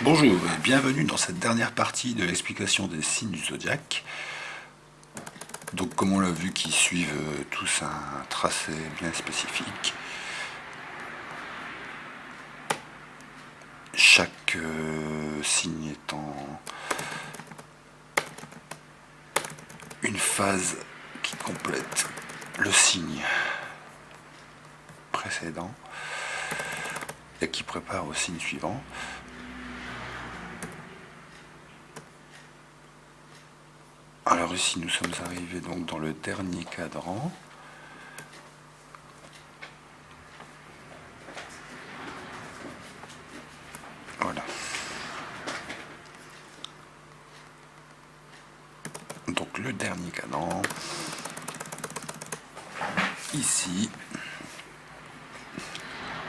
Bonjour et bienvenue dans cette dernière partie de l'explication des signes du zodiaque. Donc comme on l'a vu, qui suivent tous un tracé bien spécifique. Chaque signe étant une phase qui complète le signe précédent et qui prépare au signe suivant. Alors ici nous sommes arrivés donc dans le dernier cadran. Voilà. Donc le dernier cadran. Ici,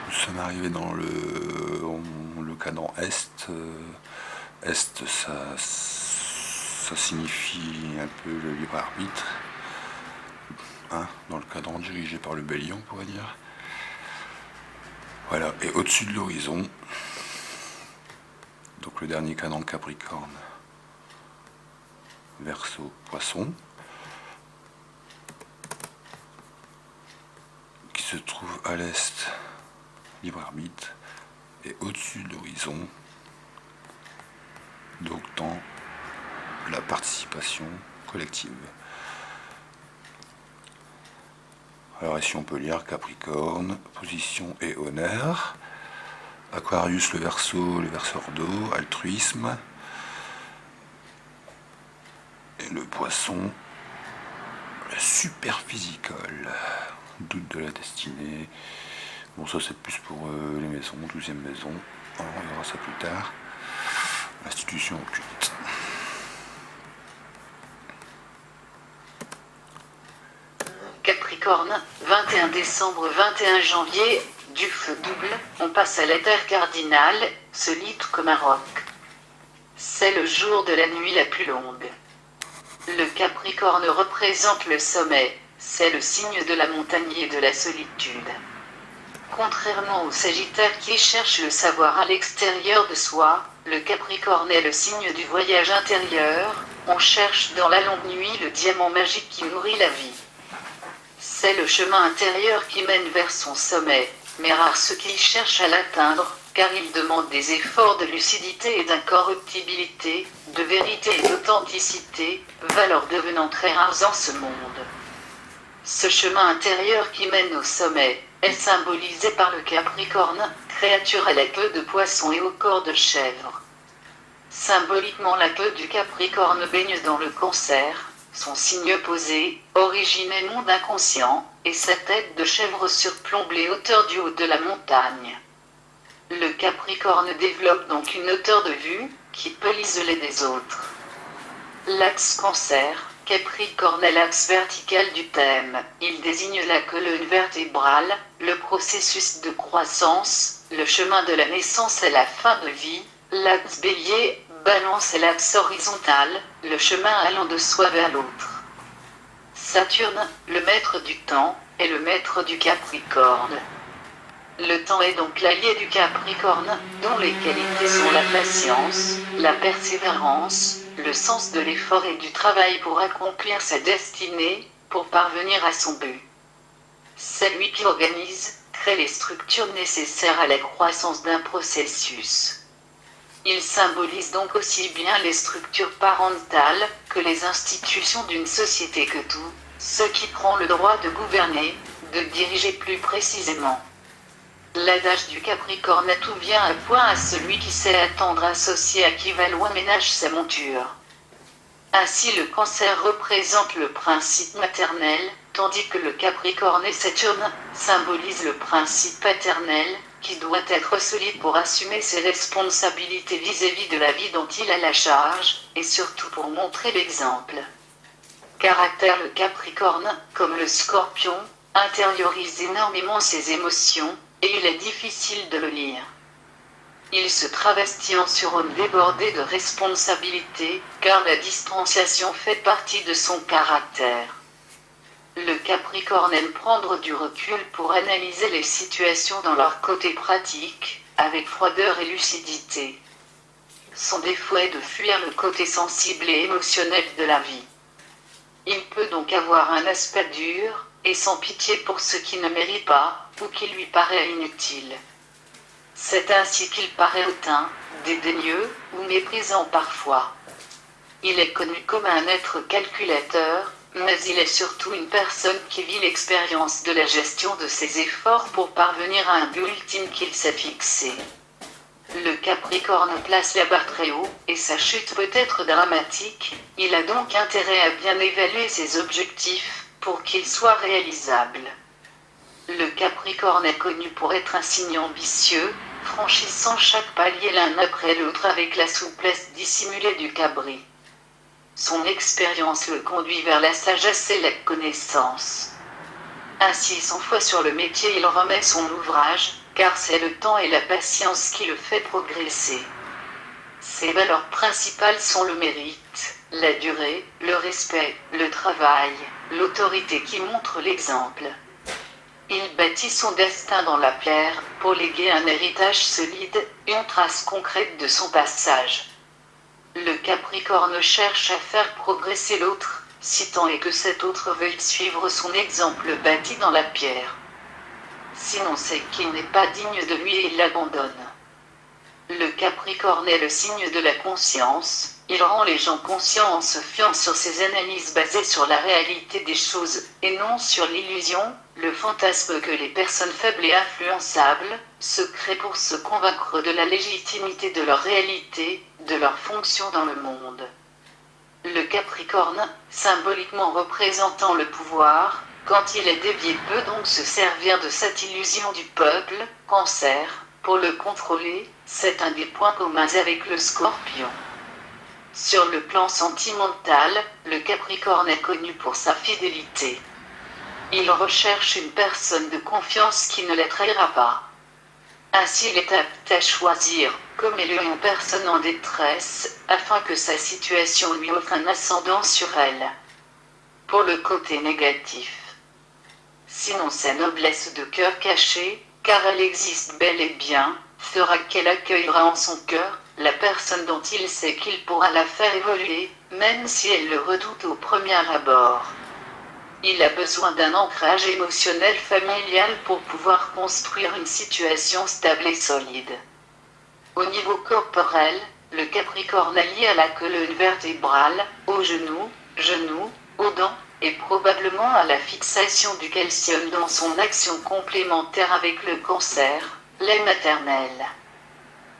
nous sommes arrivés dans le cadran Est. Est, ça signifie un peu le libre arbitre. Dans le cadran dirigé par le bélier, on pourrait dire. Voilà, et au-dessus de l'horizon, donc le dernier cadran Capricorne, Verseau, Poisson, qui se trouve à l'est, libre arbitre, et au-dessus de l'horizon, donc dans la participation collective. Alors ici on peut lire Capricorne, position et honneur, Aquarius le Verseau, le verseur d'eau, altruisme, et le Poisson, le superphysical, doute de la destinée. Bon, ça c'est plus pour les maisons, 12e maison, on verra ça plus tard. Institution occulte. Capricorne, 21 décembre, 21 janvier, du feu double, on passe à l'éther cardinal, se lit tout comme un roc. C'est le jour de la nuit la plus longue. Le Capricorne représente le sommet, c'est le signe de la montagne et de la solitude. Contrairement au Sagittaire qui cherche le savoir à l'extérieur de soi, le Capricorne est le signe du voyage intérieur, on cherche dans la longue nuit le diamant magique qui nourrit la vie. C'est le chemin intérieur qui mène vers son sommet, mais rares ceux qui cherchent à l'atteindre, car il demande des efforts de lucidité et d'incorruptibilité, de vérité et d'authenticité, valeurs devenant très rares en ce monde. Ce chemin intérieur qui mène au sommet est symbolisé par le Capricorne, créature à la queue de poisson et au corps de chèvre. Symboliquement, la queue du Capricorne baigne dans le Cancer, son signe opposé, origine et monde inconscient, et sa tête de chèvre surplombe les hauteurs du haut de la montagne. Le Capricorne développe donc une hauteur de vue, qui peut l'isoler des autres. L'axe Cancer, Capricorne est l'axe vertical du thème, il désigne la colonne vertébrale, le processus de croissance, le chemin de la naissance et la fin de vie. L'axe Bélier, Balance est l'axe horizontal, le chemin allant de soi vers l'autre. Saturne, le maître du temps, est le maître du Capricorne. Le temps est donc l'allié du Capricorne, dont les qualités sont la patience, la persévérance, le sens de l'effort et du travail pour accomplir sa destinée, pour parvenir à son but. C'est lui qui organise, crée les structures nécessaires à la croissance d'un processus. Il symbolise donc aussi bien les structures parentales que les institutions d'une société que tout, ce qui prend le droit de gouverner, de diriger plus précisément. L'adage du Capricorne tout vient à point à celui qui sait attendre, associé à qui va loin ménage sa monture. Ainsi le Cancer représente le principe maternel, tandis que le Capricorne et Saturne symbolisent le principe paternel, qui doit être solide pour assumer ses responsabilités vis-à-vis de la vie dont il a la charge, et surtout pour montrer l'exemple. Caractère: le Capricorne, comme le Scorpion, intériorise énormément ses émotions, et il est difficile de le lire. Il se travestit en surhomme débordé de responsabilités, car la distanciation fait partie de son caractère. Le Capricorne aime prendre du recul pour analyser les situations dans leur côté pratique, avec froideur et lucidité. Son défaut est de fuir le côté sensible et émotionnel de la vie. Il peut donc avoir un aspect dur, et sans pitié pour ce qui ne mérite pas, ou qui lui paraît inutile. C'est ainsi qu'il paraît hautain, dédaigneux, ou méprisant parfois. Il est connu comme un être calculateur, mais il est surtout une personne qui vit l'expérience de la gestion de ses efforts pour parvenir à un but ultime qu'il s'est fixé. Le Capricorne place la barre très haut, et sa chute peut être dramatique, il a donc intérêt à bien évaluer ses objectifs, pour qu'ils soient réalisables. Le Capricorne est connu pour être un signe ambitieux, franchissant chaque palier l'un après l'autre avec la souplesse dissimulée du Cabri. Son expérience le conduit vers la sagesse et la connaissance. Ainsi 100 fois sur le métier il remet son ouvrage, car c'est le temps et la patience qui le fait progresser. Ses valeurs principales sont le mérite, la durée, le respect, le travail, l'autorité qui montre l'exemple. Il bâtit son destin dans la pierre, pour léguer un héritage solide, une trace concrète de son passage. Le Capricorne cherche à faire progresser l'autre, si tant est que cet autre veuille suivre son exemple bâti dans la pierre. Sinon c'est qu'il n'est pas digne de lui et il l'abandonne. Le Capricorne est le signe de la conscience, il rend les gens conscients en se fiant sur ses analyses basées sur la réalité des choses, et non sur l'illusion, le fantasme que les personnes faibles et influençables se créent pour se convaincre de la légitimité de leur réalité, de leur fonction dans le monde. Le Capricorne, symboliquement représentant le pouvoir, quand il est dévié peut donc se servir de cette illusion du peuple, Cancer, pour le contrôler, c'est un des points communs avec le Scorpion. Sur le plan sentimental, le Capricorne est connu pour sa fidélité. Il recherche une personne de confiance qui ne la trahira pas. Ainsi il est apte à choisir, comme élu une personne en détresse, afin que sa situation lui offre un ascendant sur elle. Pour le côté négatif. Sinon sa noblesse de cœur caché, car elle existe bel et bien, fera qu'elle accueillera en son cœur la personne dont il sait qu'il pourra la faire évoluer, même si elle le redoute au premier abord. Il a besoin d'un ancrage émotionnel familial pour pouvoir construire une situation stable et solide. Au niveau corporel, le Capricorne est lié à la colonne vertébrale, aux genoux, aux dents, et probablement à la fixation du calcium dans son action complémentaire avec le Cancer, lait maternel.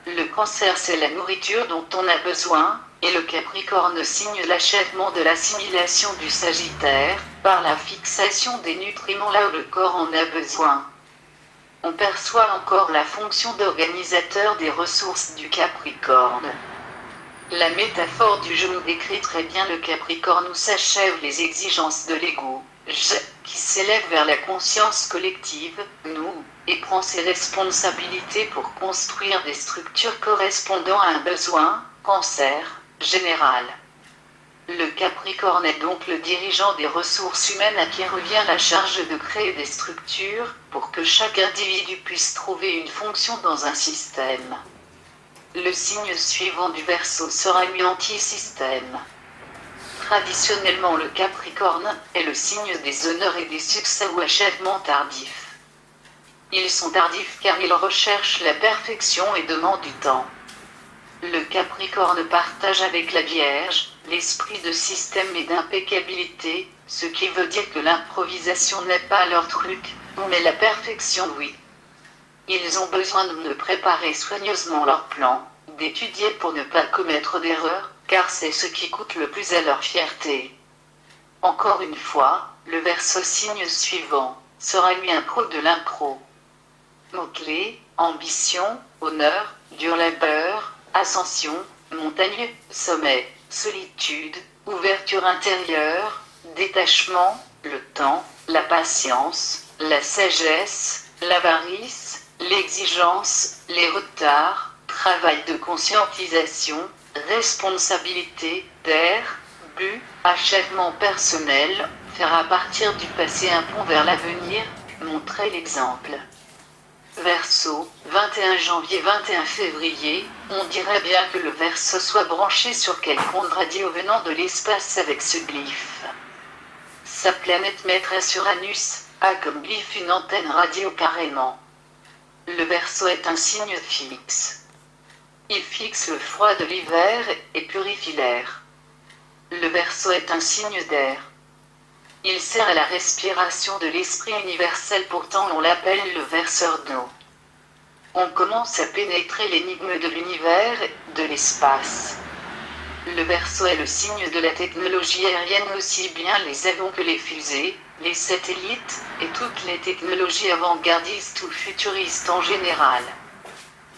Le Cancer c'est la nourriture dont on a besoin, et le Capricorne signe l'achèvement de l'assimilation du Sagittaire, par la fixation des nutriments là où le corps en a besoin. On perçoit encore la fonction d'organisateur des ressources du Capricorne. La métaphore du genou décrit très bien le Capricorne où s'achèvent les exigences de l'ego, je, qui s'élève vers la conscience collective, nous, et prend ses responsabilités pour construire des structures correspondant à un besoin, Cancer, général. Le Capricorne est donc le dirigeant des ressources humaines à qui revient la charge de créer des structures, pour que chaque individu puisse trouver une fonction dans un système. Le signe suivant du Verseau sera lui anti-système. Traditionnellement le Capricorne est le signe des honneurs et des succès ou achèvements tardifs. Ils sont tardifs car ils recherchent la perfection et demandent du temps. Le Capricorne partage avec la Vierge l'esprit de système et d'impeccabilité, ce qui veut dire que l'improvisation n'est pas leur truc, mais la perfection oui. Ils ont besoin de préparer soigneusement leur plan, d'étudier pour ne pas commettre d'erreurs, car c'est ce qui coûte le plus à leur fierté. Encore une fois, le Verseau signe suivant sera lui un pro de l'impro. Mots-clés, ambition, honneur, dur labeur, ascension, montagne, sommet, solitude, ouverture intérieure, détachement, le temps, la patience, la sagesse, l'avarice, l'exigence, les retards, travail de conscientisation, responsabilité, terre, but, achèvement personnel, faire à partir du passé un pont vers l'avenir, montrer l'exemple. Verseau, 21 janvier 21 février, on dirait bien que le Verseau soit branché sur quelque onde radio venant de l'espace avec ce glyphe. Sa planète maîtresse Uranus a comme glyphe une antenne radio carrément. Le Verseau est un signe fixe. Il fixe le froid de l'hiver et purifie l'air. Le Verseau est un signe d'air. Il sert à la respiration de l'esprit universel, pourtant on l'appelle le verseur d'eau. On commence à pénétrer l'énigme de l'univers, de l'espace. Le Verseau est le signe de la technologie aérienne, aussi bien les avions que les fusées, les satellites, et toutes les technologies avant-gardistes ou futuristes en général.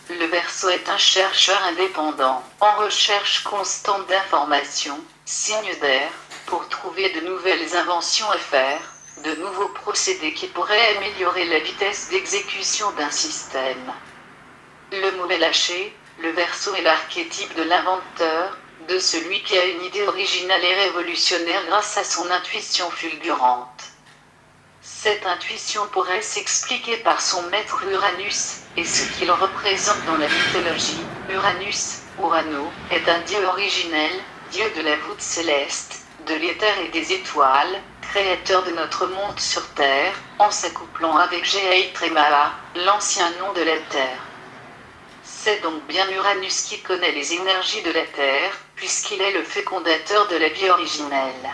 Le Verseau est un chercheur indépendant, en recherche constante d'informations, signe d'air, pour trouver de nouvelles inventions à faire, de nouveaux procédés qui pourraient améliorer la vitesse d'exécution d'un système. Le mot est lâché, le Verseau est l'archétype de l'inventeur, de celui qui a une idée originale et révolutionnaire grâce à son intuition fulgurante. Cette intuition pourrait s'expliquer par son maître Uranus, et ce qu'il représente dans la mythologie. Uranus, Urano, est un dieu originel, dieu de la voûte céleste, de l'éther et des étoiles, créateur de notre monde sur Terre, en s'accouplant avec Géaïtre et Maha, l'ancien nom de la Terre. C'est donc bien Uranus qui connaît les énergies de la Terre, puisqu'il est le fécondateur de la vie originelle.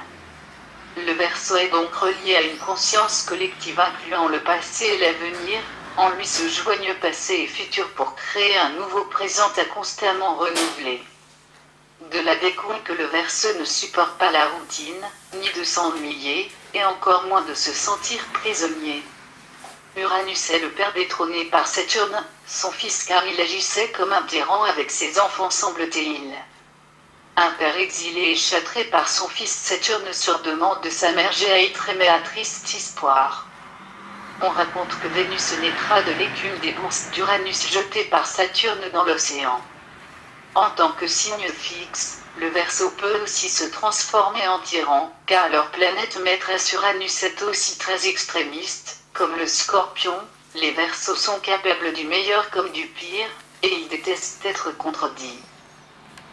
Le Verseau est donc relié à une conscience collective incluant le passé et l'avenir, en lui se joignent passé et futur pour créer un nouveau présent à constamment renouveler. De là découle que le Verseau ne supporte pas la routine, ni de s'ennuyer, et encore moins de se sentir prisonnier. Uranus est le père détrôné par Saturne, son fils, car il agissait comme un tyran avec ses enfants, semble-t-il. Un père exilé et châtré par son fils Saturne sur demande de sa mère Géaïtre, mais à triste histoire. On raconte que Vénus naîtra de l'écume des bourses d'Uranus jetées par Saturne dans l'océan. En tant que signe fixe, le Verseau peut aussi se transformer en tyran, car leur planète maîtresse Uranus est aussi très extrémiste, comme le Scorpion. Les Verseaux sont capables du meilleur comme du pire, et ils détestent être contredits.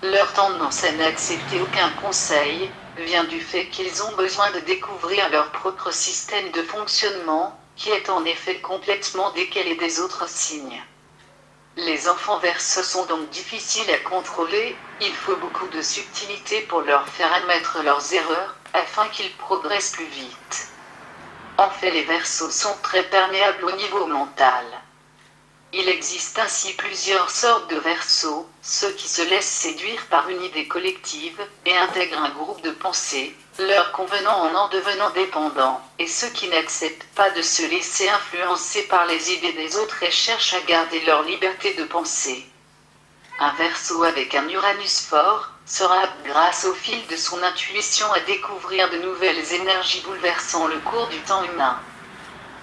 Leur tendance à n'accepter aucun conseil vient du fait qu'ils ont besoin de découvrir leur propre système de fonctionnement, qui est en effet complètement décalé des autres signes. Les enfants Verseaux sont donc difficiles à contrôler, il faut beaucoup de subtilité pour leur faire admettre leurs erreurs, afin qu'ils progressent plus vite. En fait, les Verseaux sont très perméables au niveau mental. Il existe ainsi plusieurs sortes de Verseaux, ceux qui se laissent séduire par une idée collective, et intègrent un groupe de pensée, leur convenant en devenant dépendants, et ceux qui n'acceptent pas de se laisser influencer par les idées des autres et cherchent à garder leur liberté de penser. Un Verseau avec un Uranus fort sera apte grâce au fil de son intuition à découvrir de nouvelles énergies bouleversant le cours du temps humain.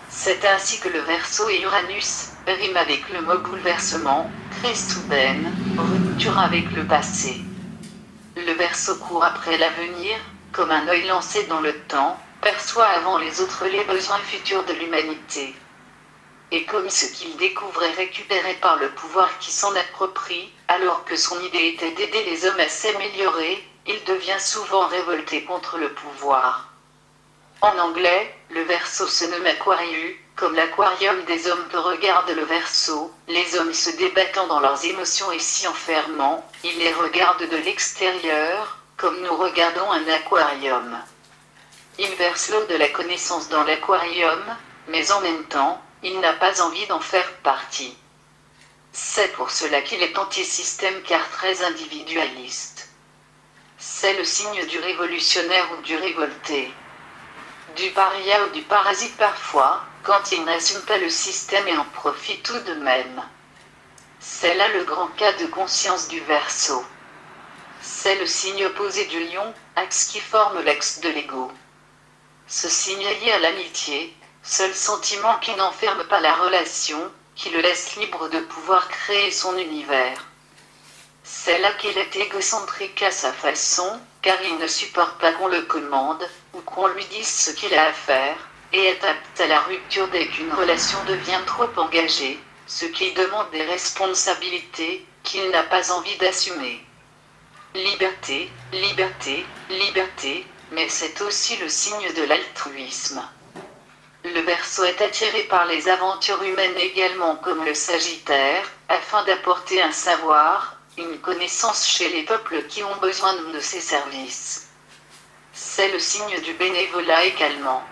C'est ainsi que le Verseau et Uranus riment avec le mot bouleversement, Christouben, rupture avec le passé. Le Verseau court après l'avenir, comme un œil lancé dans le temps, perçoit avant les autres les besoins futurs de l'humanité. Et comme ce qu'il découvre est récupéré par le pouvoir qui s'en approprie, alors que son idée était d'aider les hommes à s'améliorer, il devient souvent révolté contre le pouvoir. En anglais, le Verseau se nomme Aquarius, comme l'aquarium des hommes que regarde le Verseau, les hommes se débattant dans leurs émotions et s'y enfermant, ils les regardent de l'extérieur, comme nous regardons un aquarium. Il verse l'eau de la connaissance dans l'aquarium, mais en même temps, il n'a pas envie d'en faire partie. C'est pour cela qu'il est anti-système car très individualiste. C'est le signe du révolutionnaire ou du révolté. Du paria ou du parasite parfois, quand il n'assume pas le système et en profite tout de même. C'est là le grand cas de conscience du Verseau. C'est le signe opposé du lion, axe qui forme l'axe de l'ego. Ce signe est lié à l'amitié, seul sentiment qui n'enferme pas la relation, qui le laisse libre de pouvoir créer son univers. C'est là qu'il est égocentrique à sa façon, car il ne supporte pas qu'on le commande, ou qu'on lui dise ce qu'il a à faire, et est apte à la rupture dès qu'une relation devient trop engagée, ce qui demande des responsabilités qu'il n'a pas envie d'assumer. Liberté, liberté, liberté, mais c'est aussi le signe de l'altruisme. Le Verseau est attiré par les aventures humaines également comme le Sagittaire, afin d'apporter un savoir, une connaissance chez les peuples qui ont besoin de ses services. C'est le signe du bénévolat également.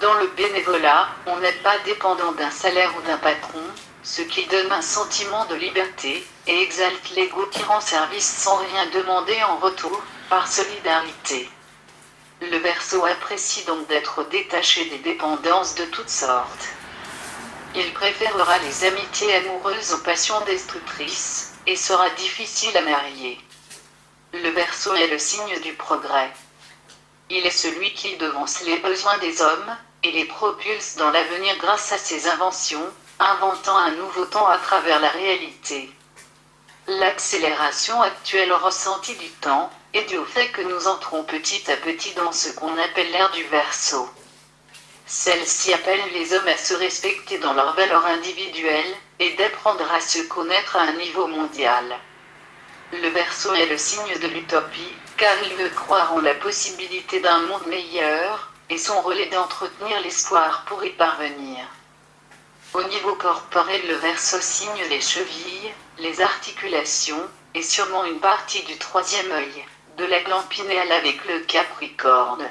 Dans le bénévolat, on n'est pas dépendant d'un salaire ou d'un patron, ce qui donne un sentiment de liberté, et exalte l'ego qui rend service sans rien demander en retour, par solidarité. Le Verseau apprécie donc d'être détaché des dépendances de toutes sortes. Il préférera les amitiés amoureuses aux passions destructrices, et sera difficile à marier. Le Verseau est le signe du progrès. Il est celui qui devance les besoins des hommes, et les propulse dans l'avenir grâce à ses inventions, inventant un nouveau temps à travers la réalité. L'accélération actuelle ressentie du temps est due au fait que nous entrons petit à petit dans ce qu'on appelle l'ère du Verseau. Celle-ci appelle les hommes à se respecter dans leurs valeurs individuelles, et d'apprendre à se connaître à un niveau mondial. Le Verseau est le signe de l'utopie, car il veut croire en la possibilité d'un monde meilleur, et son rôle est d'entretenir l'espoir pour y parvenir. Au niveau corporel, le Verseau signe les chevilles, les articulations, et sûrement une partie du troisième œil, de la glande pinéale avec le Capricorne.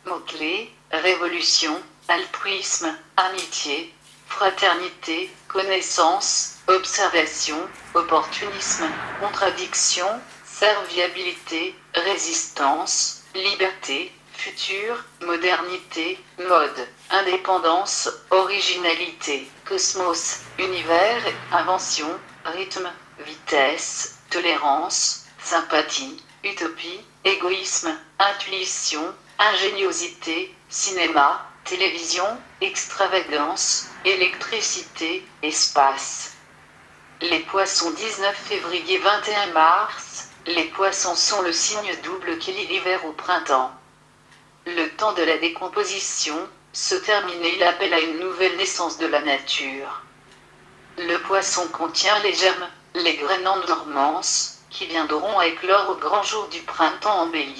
Mots-clés: révolution, altruisme, amitié, fraternité, connaissance, observation, opportunisme, contradiction, serviabilité, résistance, liberté, futur, modernité, mode, indépendance, originalité, cosmos, univers, invention, rythme, vitesse, tolérance, sympathie, utopie, égoïsme, intuition, ingéniosité, cinéma, télévision, extravagance, électricité, espace. Les Poissons, 19 février 21 mars, les Poissons sont le signe double qui lie l'hiver au printemps. Le temps de la décomposition se termine et il appelle à une nouvelle naissance de la nature. Le Poisson contient les germes, les graines en dormance, qui viendront à éclore au grand jour du printemps en Bélier.